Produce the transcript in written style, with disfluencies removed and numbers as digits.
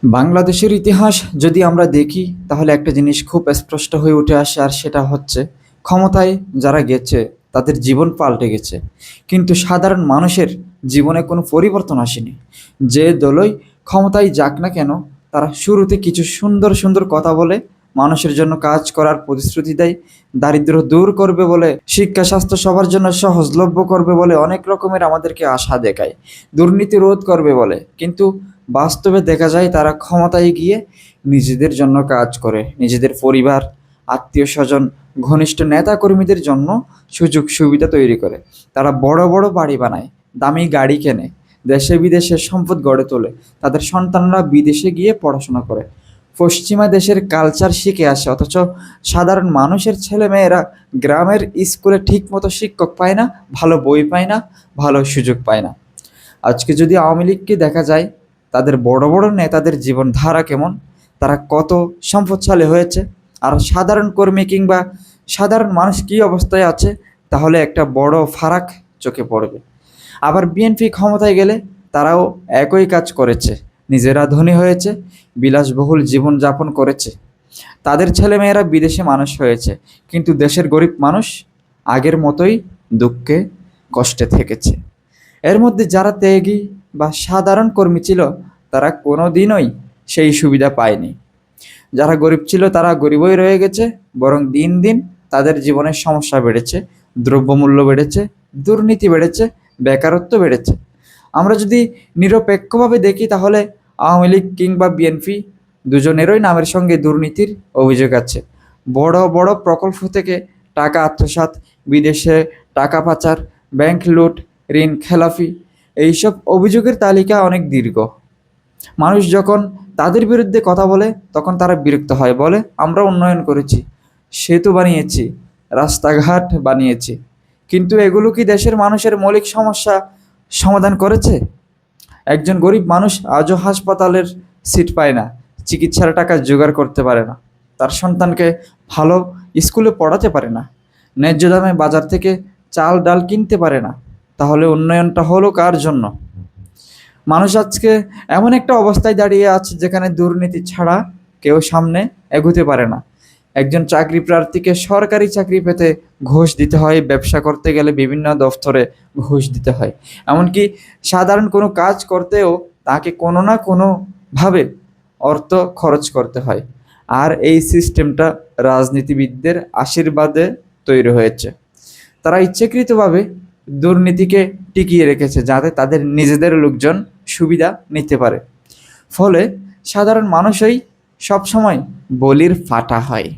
বাংলাদেশের ইতিহাস যদি আমরা দেখি তাহলে একটা জিনিস খুব স্পষ্ট হয়ে উঠে আসে, আর সেটা হচ্ছে ক্ষমতায় যারা গেছে তাদের জীবন পাল্টে গেছে, কিন্তু সাধারণ মানুষের জীবনে কোনো পরিবর্তন আসেনি। যে দলই ক্ষমতায় যাক না কেন, তারা শুরুতে কিছু সুন্দর সুন্দর কথা বলে, মানুষের জন্য কাজ করার প্রতিশ্রুতি দেয়, দারিদ্র্য দূর করবে বলে, শিক্ষা স্বাস্থ্য সবার জন্য সহজলভ্য করবে বলে অনেক রকমের আমাদেরকে আশা দেখায়, দুর্নীতি রোধ করবে বলে। কিন্তু বাস্তবে দেখা যায় তারা ক্ষমতায় গিয়ে নিজেদের জন্য কাজ করে, নিজেদের পরিবার, আত্মীয় স্বজন, ঘনিষ্ঠ নেতা কর্মীদের জন্য সুযোগ সুবিধা তৈরি করে। তারা বড় বড় বাড়ি বানায়, দামি গাড়ি কেনে, দেশে বিদেশে সম্পদ গড়ে তোলে, তাদের সন্তানরা বিদেশে গিয়ে পড়াশোনা করে, পশ্চিমা দেশের কালচার শিখে আসে, অথচ সাধারণ মানুষের ছেলে মেয়েরা গ্রামের স্কুলে ঠিকমতো শিক্ষক পায় না, ভালো বই পায় না, ভালো সুযোগ পায় না। আজকে যদি আওয়ামী লীগকে দেখা যায়, তাদের বড় বড় নেতাদের জীবনধারা কেমন, তারা কত সম্পদশালী হয়েছে, আর সাধারণ কর্মী কিংবা সাধারণ মানুষ কী অবস্থায় আছে, তাহলে একটা বড় ফারাক চোখে পড়বে। আবার বিএনপি ক্ষমতায় গেলে তারাও একই কাজ করেছে, নিজেরা ধনী হয়েছে, বিলাসবহুল জীবনযাপন করেছে, তাদের ছেলেমেয়েরা বিদেশে মানুষ হয়েছে, কিন্তু দেশের গরিব মানুষ আগের মতোই দুঃখে কষ্টে থেকেছে। এর মধ্যে যারা ত্যাগী বা সাধারণ কর্মী ছিল, তারা কোনো দিনই সেই সুবিধা পায়নি। যারা গরিব ছিল তারা গরিবই রয়ে গেছে, বরং দিন দিন তাদের জীবনের সমস্যা বেড়েছে, দ্রব্যমূল্য বেড়েছে, দুর্নীতি বেড়েছে, বেকারত্ব বেড়েছে। আমরা যদি নিরপেক্ষভাবে দেখি তাহলে আওয়ামী লীগ কিংবা বিএনপি দুজনেরই নামের সঙ্গে দুর্নীতির অভিযোগ আছে। বড় বড় প্রকল্প থেকে টাকা আত্মসাৎ, বিদেশে টাকা পাচার, ব্যাংক লুট, ঋণ খেলাফি, এইসব অভিযোগের তালিকা অনেক দীর্ঘ। মানুষ যখন তাদের বিরুদ্ধে কথা বলে তখন তারা বিরক্ত হয়, বলে আমরা উন্নয়ন করেছি, সেতু বানিয়েছি, রাস্তাঘাট বানিয়েছি, কিন্তু এগুলো কি দেশের মানুষের মৌলিক সমস্যা সমাধান করেছে? একজন গরিব মানুষ আজও হাসপাতালের সিট পায় না, চিকিৎসার টাকা জোগাড় করতে পারে না, তার সন্তানকে ভালো স্কুলে পড়াতে পারে না, ন্যায্য দামে বাজার থেকে চাল ডাল কিনতে পারে না। তাহলে উন্নয়নটা হলো কার জন্য? মানুষ আজকে এমন একটা অবস্থায় দাঁড়িয়ে আছে যেখানে দুর্নীতি ছাড়া কেউ সামনে এগোতে পারে না। একজন চাকরি প্রার্থীকে সরকারি চাকরি পেতে ঘুষ দিতে হয়, ব্যবসা করতে গেলে বিভিন্ন দফতরে ঘুষ দিতে হয়, এমনকি সাধারণ কোনো কাজ করতেও তাকে কোনো না কোনোভাবে অর্থ খরচ করতে হয়। আর এই সিস্টেমটা রাজনীতিবিদদের আশীর্বাদে তৈরি হয়েছে। তারা ইচ্ছাকৃতভাবে দুর্নীতিকে টিকিয়ে রেখেছে যাতে তাদের নিজেদের লোকজন সুবিধা নিতে পারে। ফলে সাধারণ মানুষই সবসময় বলির ফাটা হয়।